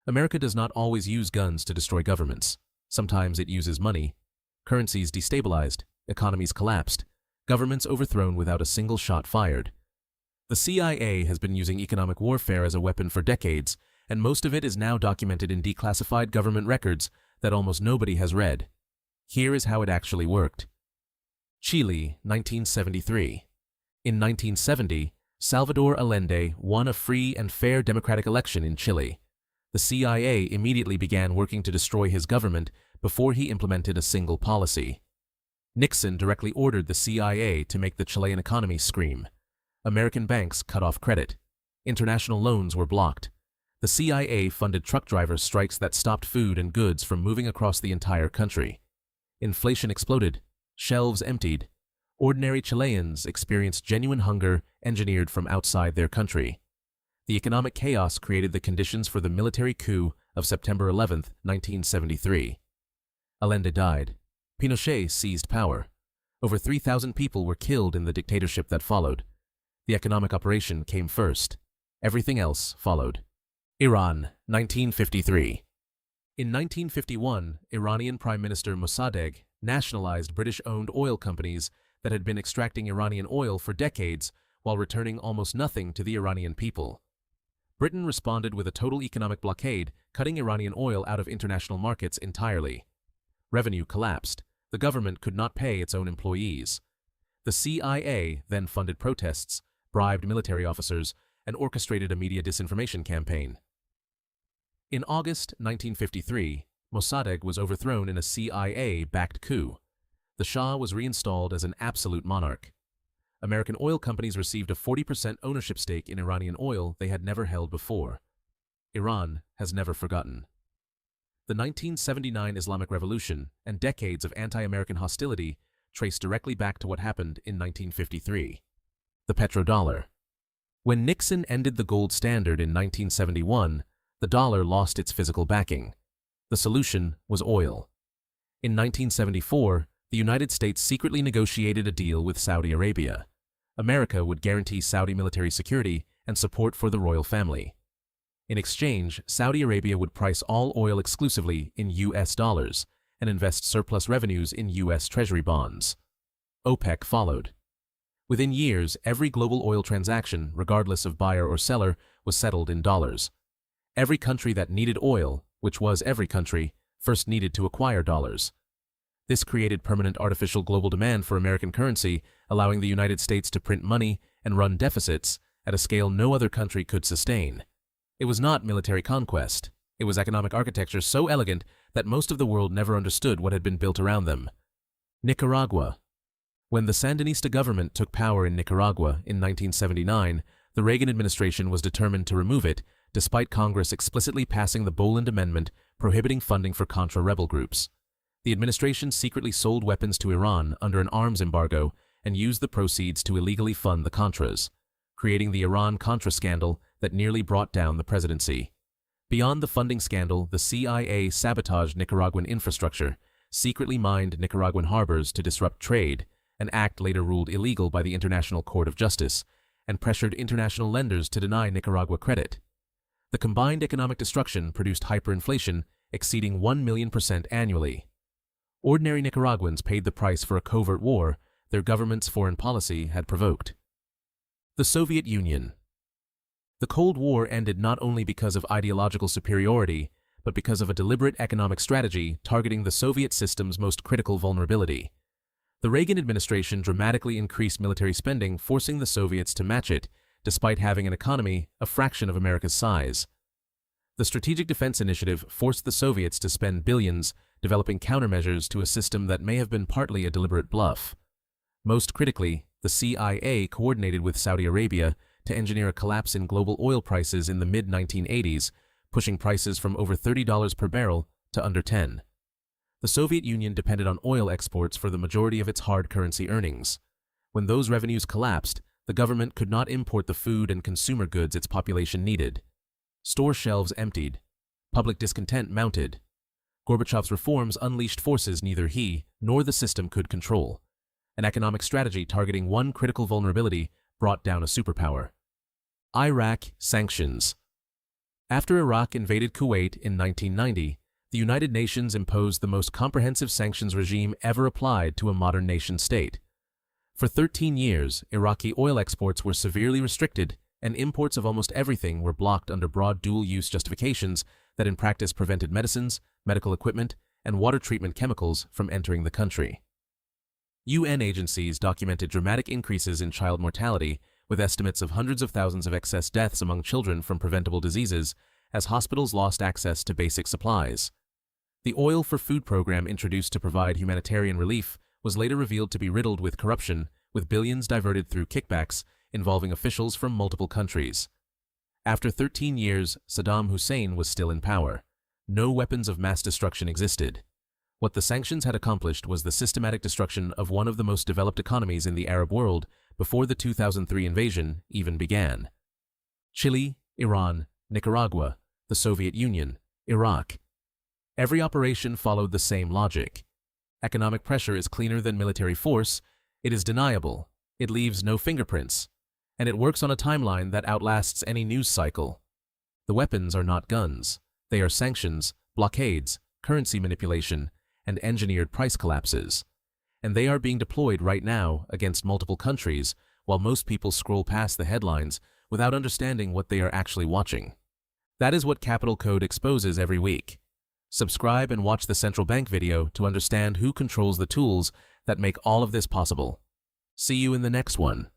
America does not always use guns to destroy governments. Sometimes it uses money. Currencies destabilized, economies collapsed, governments overthrown without a single shot fired. The CIA has been using economic warfare as a weapon for decades, and most of it is now documented in declassified government records that almost nobody has read. Here is how it actually worked. Chile, 1973. In 1970, Salvador Allende won a free and fair democratic election in Chile. The CIA immediately began working to destroy his government before he implemented a single policy. Nixon directly ordered the CIA to make the Chilean economy scream. American banks cut off credit. International loans were blocked. The CIA funded truck drivers' strikes that stopped food and goods from moving across the entire country. Inflation exploded. Shelves emptied. Ordinary Chileans experienced genuine hunger engineered from outside their country. The economic chaos created the conditions for the military coup of September 11, 1973. Allende died. Pinochet seized power. Over 3,000 people were killed in the dictatorship that followed. The economic operation came first. Everything else followed. Iran, 1953. In 1951, Iranian Prime Minister Mossadegh nationalized British-owned oil companies that had been extracting Iranian oil for decades while returning almost nothing to the Iranian people. Britain responded with a total economic blockade, cutting Iranian oil out of international markets entirely. Revenue collapsed. The government could not pay its own employees. The CIA then funded protests, bribed military officers, and orchestrated a media disinformation campaign. In August 1953, Mossadegh was overthrown in a CIA-backed coup. The Shah was reinstalled as an absolute monarch. American oil companies received a 40% ownership stake in Iranian oil they had never held before. Iran has never forgotten. The 1979 Islamic Revolution and decades of anti-American hostility trace directly back to what happened in 1953. The petrodollar. When Nixon ended the gold standard in 1971, the dollar lost its physical backing. The solution was oil. In 1974, the United States secretly negotiated a deal with Saudi Arabia. America would guarantee Saudi military security and support for the royal family. In exchange, Saudi Arabia would price all oil exclusively in US dollars and invest surplus revenues in US Treasury bonds. OPEC followed. Within years, every global oil transaction, regardless of buyer or seller, was settled in dollars. Every country that needed oil, which was every country, first needed to acquire dollars. This created permanent artificial global demand for American currency, allowing the United States to print money and run deficits at a scale no other country could sustain. It was not military conquest. It was economic architecture so elegant that most of the world never understood what had been built around them. Nicaragua. When the Sandinista government took power in Nicaragua in 1979, the Reagan administration was determined to remove it, despite Congress explicitly passing the Boland Amendment prohibiting funding for Contra rebel groups. The administration secretly sold weapons to Iran under an arms embargo and used the proceeds to illegally fund the Contras, creating the Iran-Contra scandal that nearly brought down the presidency. Beyond the funding scandal, the CIA sabotaged Nicaraguan infrastructure, secretly mined Nicaraguan harbors to disrupt trade, an act later ruled illegal by the International Court of Justice, and pressured international lenders to deny Nicaragua credit. The combined economic destruction produced hyperinflation exceeding 1,000,000% annually. Ordinary Nicaraguans paid the price for a covert war their government's foreign policy had provoked. The Soviet Union. The Cold War ended not only because of ideological superiority, but because of a deliberate economic strategy targeting the Soviet system's most critical vulnerability. The Reagan administration dramatically increased military spending, forcing the Soviets to match it, despite having an economy a fraction of America's size. The Strategic Defense Initiative forced the Soviets to spend billions developing countermeasures to a system that may have been partly a deliberate bluff. Most critically, the CIA coordinated with Saudi Arabia to engineer a collapse in global oil prices in the mid-1980s, pushing prices from over $30 per barrel to under 10. The Soviet Union depended on oil exports for the majority of its hard currency earnings. When those revenues collapsed, the government could not import the food and consumer goods its population needed. Store shelves emptied. Public discontent mounted. Gorbachev's reforms unleashed forces neither he nor the system could control. An economic strategy targeting one critical vulnerability brought down a superpower. Iraq sanctions. After Iraq invaded Kuwait in 1990, the United Nations imposed the most comprehensive sanctions regime ever applied to a modern nation-state. For 13 years, Iraqi oil exports were severely restricted, and imports of almost everything were blocked under broad dual-use justifications that in practice prevented medicines, medical equipment, and water treatment chemicals from entering the country. UN agencies documented dramatic increases in child mortality, with estimates of hundreds of thousands of excess deaths among children from preventable diseases, as hospitals lost access to basic supplies. The Oil for Food program introduced to provide humanitarian relief was later revealed to be riddled with corruption, with billions diverted through kickbacks involving officials from multiple countries. After 13 years, Saddam Hussein was still in power. No weapons of mass destruction existed. What the sanctions had accomplished was the systematic destruction of one of the most developed economies in the Arab world before the 2003 invasion even began. Chile, Iran, Nicaragua, the Soviet Union, Iraq. Every operation followed the same logic. Economic pressure is cleaner than military force, it is deniable, it leaves no fingerprints, and it works on a timeline that outlasts any news cycle. The weapons are not guns, they are sanctions, blockades, currency manipulation, and engineered price collapses. And they are being deployed right now against multiple countries, while most people scroll past the headlines without understanding what they are actually watching. That is what Capital Code exposes every week. Subscribe and watch the central bank video to understand who controls the tools that make all of this possible. See you in the next one.